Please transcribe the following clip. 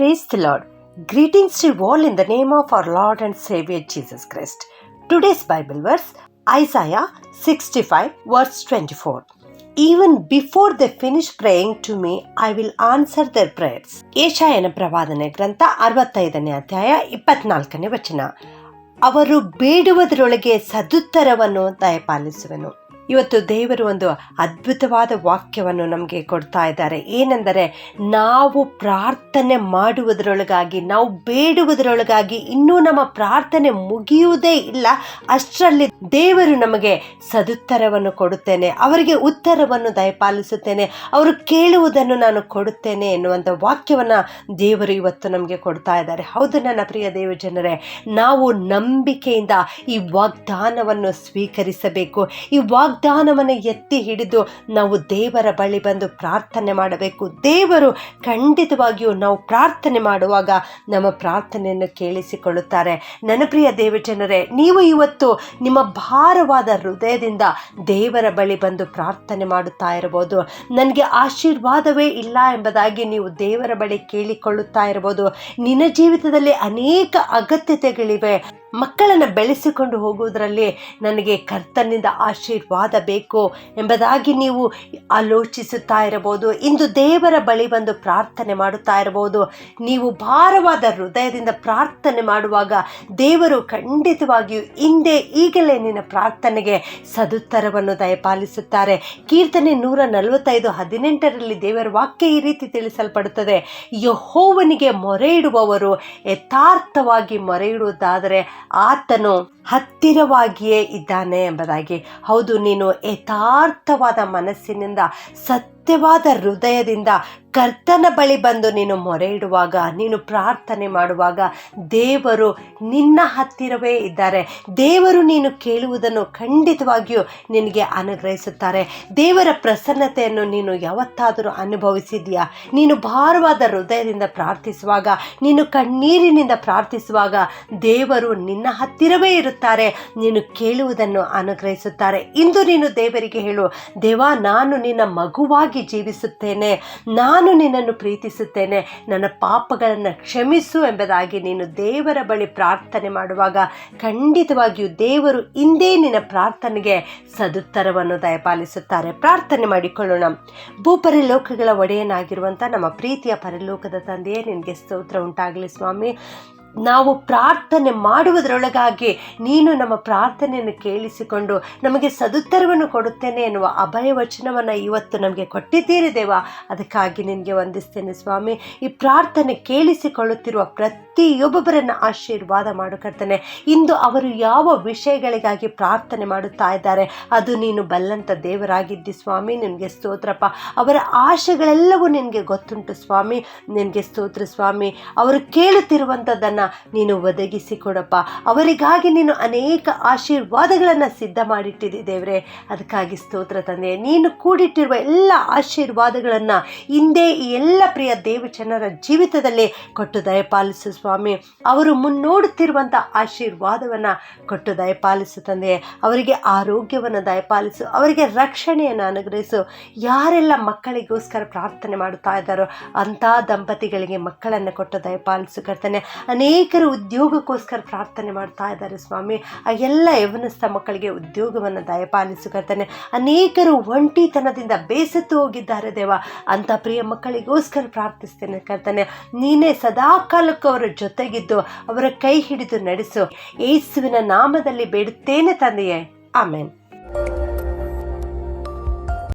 Praise the Lord. Greetings to you all in the name of our Lord and Savior Jesus Christ. Today's Bible verse, Isaiah 65 verse 24. Even before they finish praying to me, I will answer their prayers. ಯೆಶಾಯನ ಪ್ರವಾದನೆ ಗ್ರಂಥ 65ನೇ ಅಧ್ಯಾಯ 24ನೇ ವಚನ. ಅವರು ಬೇಡುವುದರೊಳಗೆ ಸದುತ್ತರವನ್ನು ದಯಪಾಲಿಸುವೆನು. ಇವತ್ತು ದೇವರು ಒಂದು ಅದ್ಭುತವಾದ ವಾಕ್ಯವನ್ನು ನಮಗೆ ಕೊಡ್ತಾ ಇದ್ದಾರೆ. ಏನೆಂದರೆ, ನಾವು ಪ್ರಾರ್ಥನೆ ಮಾಡುವುದರೊಳಗಾಗಿ, ನಾವು ಬೇಡುವುದರೊಳಗಾಗಿ ಇನ್ನೂ ನಮ್ಮ ಪ್ರಾರ್ಥನೆ ಮುಗಿಯುವುದೇ ಇಲ್ಲ, ಅಷ್ಟರಲ್ಲಿ ದೇವರು ನಮಗೆ ಸದುತ್ತರವನ್ನು ಕೊಡುತ್ತೇನೆ, ಅವರಿಗೆ ಉತ್ತರವನ್ನು ದಯಪಾಲಿಸುತ್ತೇನೆ, ಅವರು ಕೇಳುವುದನ್ನು ನಾನು ಕೊಡುತ್ತೇನೆ ಎನ್ನುವಂಥ ವಾಕ್ಯವನ್ನು ದೇವರು ಇವತ್ತು ನಮಗೆ ಕೊಡ್ತಾ ಇದ್ದಾರೆ. ಹೌದು ನನ್ನ ಪ್ರಿಯ ದೇವ ಜನರೇ, ನಾವು ನಂಬಿಕೆಯಿಂದ ಈ ವಾಗ್ದಾನವನ್ನು ಸ್ವೀಕರಿಸಬೇಕು. ಈ ವಾಗ್ದಾನವನ್ನು ಎತ್ತಿ ಹಿಡಿದು ನಾವು ದೇವರ ಬಳಿ ಬಂದು ಪ್ರಾರ್ಥನೆ ಮಾಡಬೇಕು. ದೇವರು ಖಂಡಿತವಾಗಿಯೂ ನಾವು ಪ್ರಾರ್ಥನೆ ಮಾಡುವಾಗ ನಮ್ಮ ಪ್ರಾರ್ಥನೆಯನ್ನು ಕೇಳಿಸಿಕೊಳ್ಳುತ್ತಾರೆ. ನನ್ನ ಪ್ರಿಯ ದೇವ ಜನರೇ, ನೀವು ಇವತ್ತು ನಿಮ್ಮ ಭಾರವಾದ ಹೃದಯದಿಂದ ದೇವರ ಬಳಿ ಬಂದು ಪ್ರಾರ್ಥನೆ ಮಾಡುತ್ತಾ ಇರಬಹುದು. ನನಗೆ ಆಶೀರ್ವಾದವೇ ಇಲ್ಲ ಎಂಬುದಾಗಿ ನೀವು ದೇವರ ಬಳಿ ಕೇಳಿಕೊಳ್ಳುತ್ತಾ ಇರಬಹುದು. ನಿನ್ನ ಜೀವಿತದಲ್ಲಿ ಅನೇಕ ಅಗತ್ಯತೆಗಳಿವೆ. ಮಕ್ಕಳನ್ನು ಬೆಳೆಸಿಕೊಂಡು ಹೋಗುವುದರಲ್ಲಿ ನನಗೆ ಕರ್ತನಿಂದ ಆಶೀರ್ವಾದ ಬೇಕು ಎಂಬುದಾಗಿ ನೀವು ಆಲೋಚಿಸುತ್ತಾ ಇರಬಹುದು. ಇಂದು ದೇವರ ಬಳಿ ಬಂದು ಪ್ರಾರ್ಥನೆ ಮಾಡುತ್ತಾ ಇರಬಹುದು. ನೀವು ಭಾರವಾದ ಹೃದಯದಿಂದ ಪ್ರಾರ್ಥನೆ ಮಾಡುವಾಗ ದೇವರು ಖಂಡಿತವಾಗಿಯೂ ಈಗಲೇ ನಿನ್ನ ಪ್ರಾರ್ಥನೆಗೆ ಸದುತ್ತರವನ್ನು ದಯಪಾಲಿಸುತ್ತಾರೆ. ಕೀರ್ತನೆ 145:18 ದೇವರ ವಾಕ್ಯ ಈ ರೀತಿ ತಿಳಿಸಲ್ಪಡುತ್ತದೆ, ಯೆಹೋವನಿಗೆ ಮೊರೆ ಇಡುವವರು ಯಥಾರ್ಥವಾಗಿ ಮೊರೆ ಇಡುವುದಾದರೆ ಆತನು ಹತ್ತಿರವಾಗಿಯೇ ಇದ್ದಾನೆ ಎಂಬುದಾಗಿ. ಹೌದು, ನೀನು ಯಥಾರ್ಥವಾದ ಮನಸ್ಸಿನಿಂದ ಸತ್ಯವಾದ ಹೃದಯದಿಂದ ಕರ್ತನ ಬಳಿ ಬಂದು ನೀನು ಮೊರೆ ಇಡುವಾಗ, ನೀನು ಪ್ರಾರ್ಥನೆ ಮಾಡುವಾಗ ದೇವರು ನಿನ್ನ ಹತ್ತಿರವೇ ಇದ್ದಾರೆ. ದೇವರು ನೀನು ಕೇಳುವುದನ್ನು ಖಂಡಿತವಾಗಿಯೂ ನಿನಗೆ ಅನುಗ್ರಹಿಸುತ್ತಾರೆ. ದೇವರ ಪ್ರಸನ್ನತೆಯನ್ನು ನೀನು ಯಾವತ್ತಾದರೂ ಅನುಭವಿಸಿದೆಯಾ? ನೀನು ಭಾರವಾದ ಹೃದಯದಿಂದ ಪ್ರಾರ್ಥಿಸುವಾಗ, ನೀನು ಕಣ್ಣೀರಿನಿಂದ ಪ್ರಾರ್ಥಿಸುವಾಗ ದೇವರು ನಿನ್ನ ಹತ್ತಿರವೇ ಇರುತ್ತಾರೆ. ನೀನು ಕೇಳುವುದನ್ನು ಅನುಗ್ರಹಿಸುತ್ತಾರೆ. ಇಂದು ನೀನು ದೇವರಿಗೆ ಹೇಳು, ದೇವಾ, ನಾನು ನಿನ್ನ ಮಗುವಾಗಿ ಜೀವಿಸುತ್ತೇನೆ, ನಾನು ನಿನ್ನನ್ನು ಪ್ರೀತಿಸುತ್ತೇನೆ, ನನ್ನ ಪಾಪಗಳನ್ನು ಕ್ಷಮಿಸು ಎಂಬುದಾಗಿ ನೀನು ದೇವರ ಬಳಿ ಪ್ರಾರ್ಥನೆ ಮಾಡುವಾಗ ಖಂಡಿತವಾಗಿಯೂ ದೇವರು ಇಂದೇ ನಿನ್ನ ಪ್ರಾರ್ಥನೆಗೆ ಸದುತ್ತರವನ್ನು ದಯಪಾಲಿಸುತ್ತಾರೆ. ಪ್ರಾರ್ಥನೆ ಮಾಡಿಕೊಳ್ಳೋಣ. ಭೂಪರಲೋಕಗಳ ಒಡೆಯನಾಗಿರುವಂಥ ನಮ್ಮ ಪ್ರೀತಿಯ ಪರಲೋಕದ ತಂದೆಯೇ, ನಿನಗೆ ಸ್ತೋತ್ರ ಉಂಟಾಗಲಿ ಸ್ವಾಮಿ. ನಾವು ಪ್ರಾರ್ಥನೆ ಮಾಡುವುದರೊಳಗಾಗಿ ನೀನು ನಮ್ಮ ಪ್ರಾರ್ಥನೆಯನ್ನು ಕೇಳಿಸಿಕೊಂಡು ನಮಗೆ ಸದುತ್ತರವನ್ನು ಕೊಡುತ್ತೇನೆ ಎನ್ನುವ ಅಭಯ ವಚನವನ್ನು ಇವತ್ತು ನಮಗೆ ಕೊಟ್ಟಿದ್ದೀರಿ ದೇವ. ಅದಕ್ಕಾಗಿ ನಿನಗೆ ವಂದಿಸ್ತೇನೆ ಸ್ವಾಮಿ. ಈ ಪ್ರಾರ್ಥನೆ ಕೇಳಿಸಿಕೊಳ್ಳುತ್ತಿರುವ ಪ್ರತಿಯೊಬ್ಬೊಬ್ಬರನ್ನು ಆಶೀರ್ವಾದ ಮಾಡು ಕರ್ತನೆ. ಇಂದು ಅವರು ಯಾವ ವಿಷಯಗಳಿಗಾಗಿ ಪ್ರಾರ್ಥನೆ ಮಾಡುತ್ತಾ ಇದ್ದಾರೆ ಅದು ನೀನು ಬಲ್ಲಂತ ದೇವರಾಗಿದ್ದಿ ಸ್ವಾಮಿ. ನಿನಗೆ ಸ್ತೋತ್ರಪ್ಪ. ಅವರ ಆಶೆಗಳೆಲ್ಲವೂ ನಿನಗೆ ಗೊತ್ತುಂಟು ಸ್ವಾಮಿ. ನಿನಗೆ ಸ್ತೋತ್ರ ಸ್ವಾಮಿ. ಅವರು ಕೇಳುತ್ತಿರುವಂಥದ್ದನ್ನು ನೀನು ಒದಗಿಸಿಕೊಡಪ್ಪ. ಅವರಿಗಾಗಿ ನೀನು ಅನೇಕ ಆಶೀರ್ವಾದಗಳನ್ನು ಸಿದ್ಧ ಮಾಡಿಟ್ಟಿದ್ದಿ ದೇವರೇ. ಅದಕ್ಕಾಗಿ ಸ್ತೋತ್ರ ತಂದೆ. ನೀನು ಕೂಡಿಟ್ಟಿರುವ ಎಲ್ಲ ಆಶೀರ್ವಾದಗಳನ್ನು ಇಂದೇ ಈ ಎಲ್ಲ ಪ್ರಿಯ ದೇವಜನರ ಜೀವಿತದಲ್ಲಿ ಕೊಟ್ಟು ದಯಪಾಲಿಸು ಸ್ವಾಮಿ. ಅವರು ಮುನ್ನೋಡುತ್ತಿರುವಂಥ ಆಶೀರ್ವಾದವನ್ನು ಕೊಟ್ಟು ದಯಪಾಲಿಸು ತಂದೆ. ಅವರಿಗೆ ಆರೋಗ್ಯವನ್ನು ದಯಪಾಲಿಸು, ಅವರಿಗೆ ರಕ್ಷಣೆಯನ್ನು ಅನುಗ್ರಹಿಸು. ಯಾರೆಲ್ಲ ಮಕ್ಕಳಿಗೋಸ್ಕರ ಪ್ರಾರ್ಥನೆ ಮಾಡುತ್ತಾ ಇದ್ದಾರೋ ಅಂಥ ದಂಪತಿಗಳಿಗೆ ಮಕ್ಕಳನ್ನು ಕೊಟ್ಟು ದಯಪಾಲಿಸು ಕರ್ತನೆ. ಅನೇಕರು ಉದ್ಯೋಗಕ್ಕೋಸ್ಕರ ಪ್ರಾರ್ಥನೆ ಮಾಡ್ತಾ ಇದ್ದಾರೆ ಸ್ವಾಮಿ. ಆ ಎಲ್ಲ ಯವನಸ್ಥ ಮಕ್ಕಳಿಗೆ ಉದ್ಯೋಗವನ್ನು ದಯಪಾಲಿಸು ಕರ್ತನೆ. ಅನೇಕರು ಒಂಟಿತನದಿಂದ ಬೇಸತ್ತು ಹೋಗಿದ್ದಾರೆ ದೇವ. ಅಂಥ ಪ್ರಿಯ ಮಕ್ಕಳಿಗೋಸ್ಕರ ಪ್ರಾರ್ಥಿಸ್ತೇನೆ ಕರ್ತನೆ. ನೀನೇ ಸದಾಕಾಲಕ್ಕೂ ಅವರ ಜೊತೆಗಿದ್ದು ಅವರ ಕೈ ಹಿಡಿದು ನಡೆಸು. ಯೇಸುವಿನ ನಾಮದಲ್ಲಿ ಬೇಡುತ್ತೇನೆ ತಂದೆಯೇ, ಆಮೆನ್.